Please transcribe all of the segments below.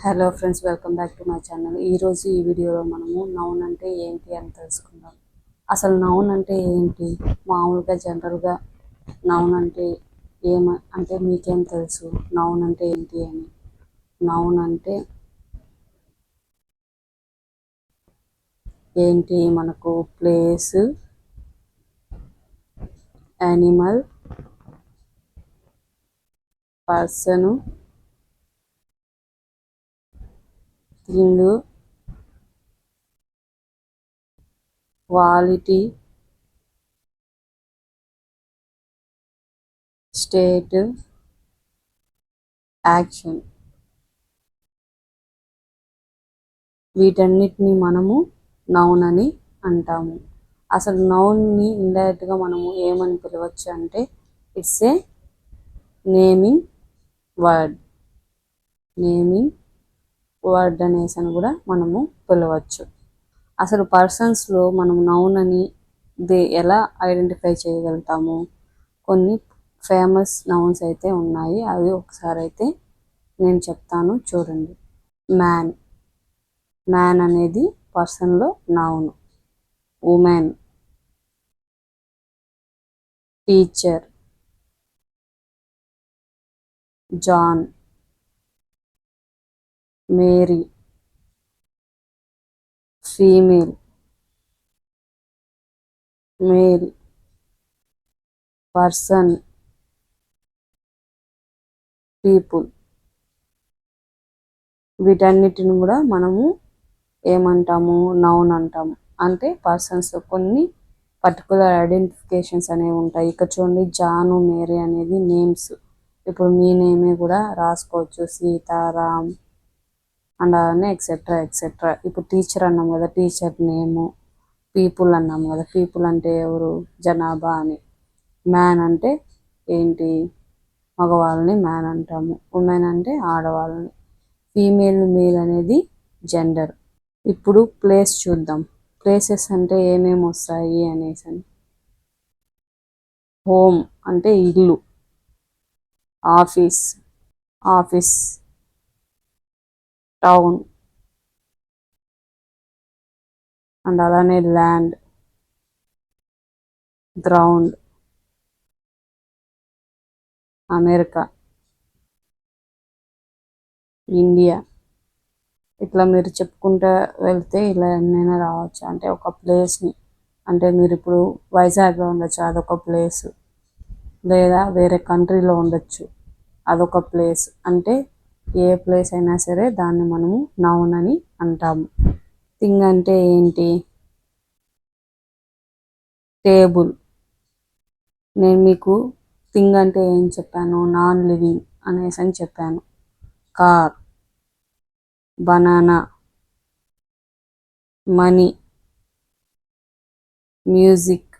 Hello friends, welcome back to my channel. ఈరోజు ఈ వీడియోలో మనము నౌన్ అంటే ఏంటి అని తెలుసుకుందాం. అసలు నౌన్ అంటే ఏంటి? మామూలుగా జనరల్గా నౌన్ అంటే అంటే మీకేం తెలుసు నౌన్ అంటే ఏంటి అని? నౌన్ అంటే ఏంటి? మనకు place, animal, person, thing, quality, state, action, వీటన్నిటిని మనము నౌన్ అని అంటాము. అసలు నౌన్ని ఇండైరెక్ట్గా మనము ఏమని పిలవచ్చు అంటే it's a naming word. Naming word అనేసి అని కూడా మనము పిలవచ్చు. అసలు పర్సన్స్లో మనం నౌన్ అని ఎలా ఐడెంటిఫై చేయగలుగుతాము? కొన్ని ఫేమస్ నౌన్స్ అయితే ఉన్నాయి, అవి ఒకసారి అయితే నేను చెప్తాను, చూడండి. మ్యాన్. మ్యాన్ అనేది పర్సన్లో noun. Women, teacher, John, Mary, female, male, person, people. వీటన్నిటిని కూడా మనము ఏమంటాము? నౌన్ అంటాము. అంటే పర్సన్స్ కొన్ని పర్టికులర్ ఐడెంటిఫికేషన్స్ అనేవి ఉంటాయి. ఇక్కడ చూడండి, జాను, మేరీ అనేది నేమ్స్. ఇప్పుడు మీ నేమే కూడా రాసుకోవచ్చు, సీతారాం అండ్ అలానే ఎక్సెట్రా ఎక్సెట్రా. ఇప్పుడు టీచర్ అన్నాం కదా, టీచర్ నేము. పీపుల్ అన్నాం కదా, పీపుల్ అంటే ఎవరు? జనాభా అని. మ్యాన్ అంటే ఏంటి? మగవాళ్ళని మ్యాన్ అంటాము. ఉమెన్ అంటే ఆడవాళ్ళని. ఫీమేల్, మేల్ అనేది జెండర్. ఇప్పుడు ప్లేస్ చూద్దాం. ప్లేసెస్ అంటే ఏమేమి వస్తాయి అనేసి అని. హోమ్ అంటే ఇల్లు. Office, office. టౌన్ అండ్ అలానే ల్యాండ్, గ్రౌండ్, అమెరికా, ఇండియా. ఇట్లా మీరు చెప్పుకుంటూ వెళ్తే ఇలా ఎన్నైనా రావచ్చు. అంటే ఒక ప్లేస్ని, అంటే మీరు ఇప్పుడు వైజాగ్లో ఉండొచ్చు, అదొక ప్లేస్. లేదా వేరే కంట్రీలో ఉండొచ్చు, అదొక ప్లేస్. అంటే ఏ ప్లేస్ అయినా సరే దాన్ని మనము నౌన్ అని అంటాము. థింగ్ అంటే ఏంటి? టేబుల్. నేను మీకు థింగ్ అంటే ఏం చెప్పాను? నాన్ లివింగ్ అనేసి అని చెప్పాను. Car, banana, money, music,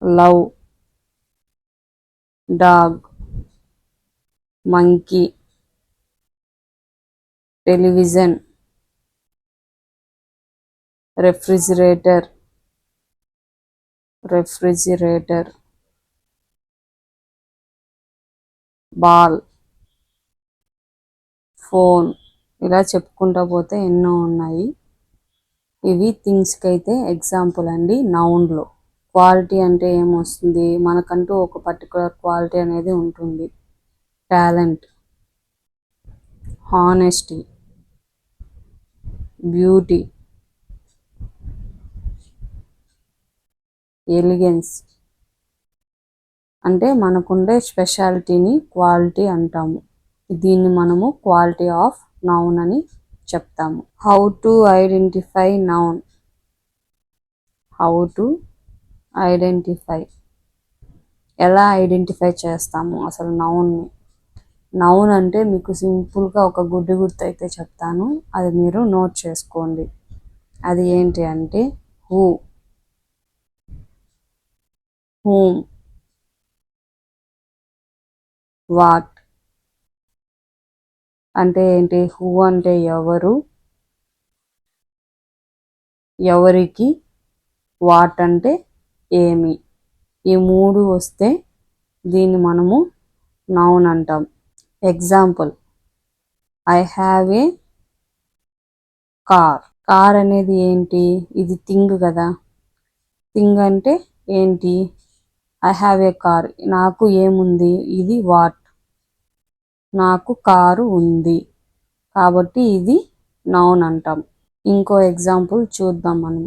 love, dog, monkey, television, refrigerator, refrigerator, ball, phone. ఇలా చెప్పుకుంటా పోతే ఎన్నో ఉన్నాయి. ఇవి థింగ్స్కి అయితే ఎగ్జాంపుల్ అండి నౌన్లో. క్వాలిటీ అంటే ఏమొస్తుంది? మనకంటూ ఒక పర్టికులర్ క్వాలిటీ అనేది ఉంటుంది. Talent, honesty, beauty, elegance. అంటే మనకుండే స్పెషాలిటీని క్వాలిటీ అంటాము. దీన్ని మనము క్వాలిటీ ఆఫ్ నౌన్ అని చెప్తాము. How to identify noun. How to identify, ఎలా ఐడెంటిఫై చేస్తాము అసలు నౌన్ని? నౌన్ అంటే మీకు సింపుల్గా ఒక గుడ్డి గుర్తు అయితే చెప్తాను, అది మీరు నోట్ చేసుకోండి. అది ఏంటి అంటే హూ, హూమ్, వాట్. అంటే ఏంటి? హూ అంటే ఎవరు, ఎవరికి. వాట్ అంటే ఏమి. ఈ మూడు వస్తే దీన్ని మనము నౌన్ అంటాం. Example, I have a car. Car అనేది ఏంటి? ఇది థింగ్ కదా. థింగ్ అంటే ఏంటి? I have a car. నాకు ఏముంది? ఇది వాట్. నాకు కారు ఉంది. కాబట్టి ఇది నౌన్ అంటాం. ఇంకో ఎగ్జాంపుల్ చూద్దాం మనం.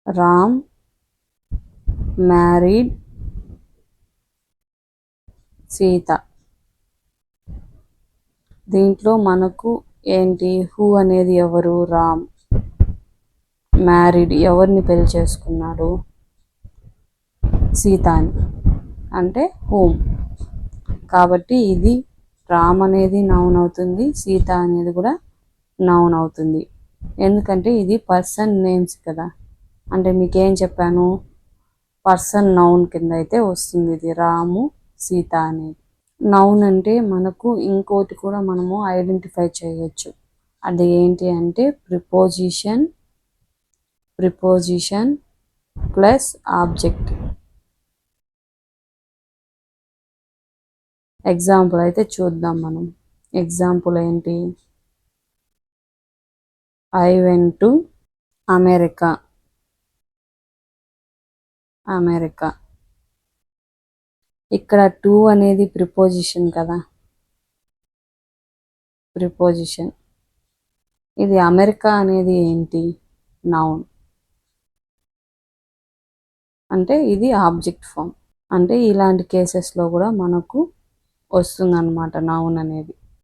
రామ్ మ్యారీడ్ సీత. దీంట్లో మనకు ఏంటి? హూ అనేది ఎవరు? రామ్. మ్యారీడ్ ఎవరిని పెళ్లి చేసుకున్నాడు? సీతాని. అంటే హూమ్. కాబట్టి ఇది రామ్ అనేది నౌన్ అవుతుంది, సీత అనేది కూడా నౌన్ అవుతుంది. ఎందుకంటే ఇది పర్సన్ నేమ్స్ కదా. అంటే మీకేం చెప్పాను? పర్సన్ నౌన్ కింద అయితే వస్తుంది ఇది రాము సీత అనేది. నౌన్ అంటే మనకు ఇంకోటి కూడా మనము ఐడెంటిఫై చేయొచ్చు. అది ఏంటి అంటే ప్రిపోజిషన్ ప్లస్ ఆబ్జెక్ట్. ఎగ్జాంపుల్ అయితే చూద్దాం మనం. ఎగ్జాంపుల్ ఏంటి? I went to America. ఇక్కడ టు అనేది ప్రిపోజిషన్ కదా. ప్రిపోజిషన్. ఇది అమెరికా అనేది ఏంటి? నౌన్. అంటే ఇది ఆబ్జెక్ట్ ఫామ్. అంటే ఇలాంటి కేసెస్లో కూడా మనకు వస్తుందన్నమాట నౌన్ అనేది.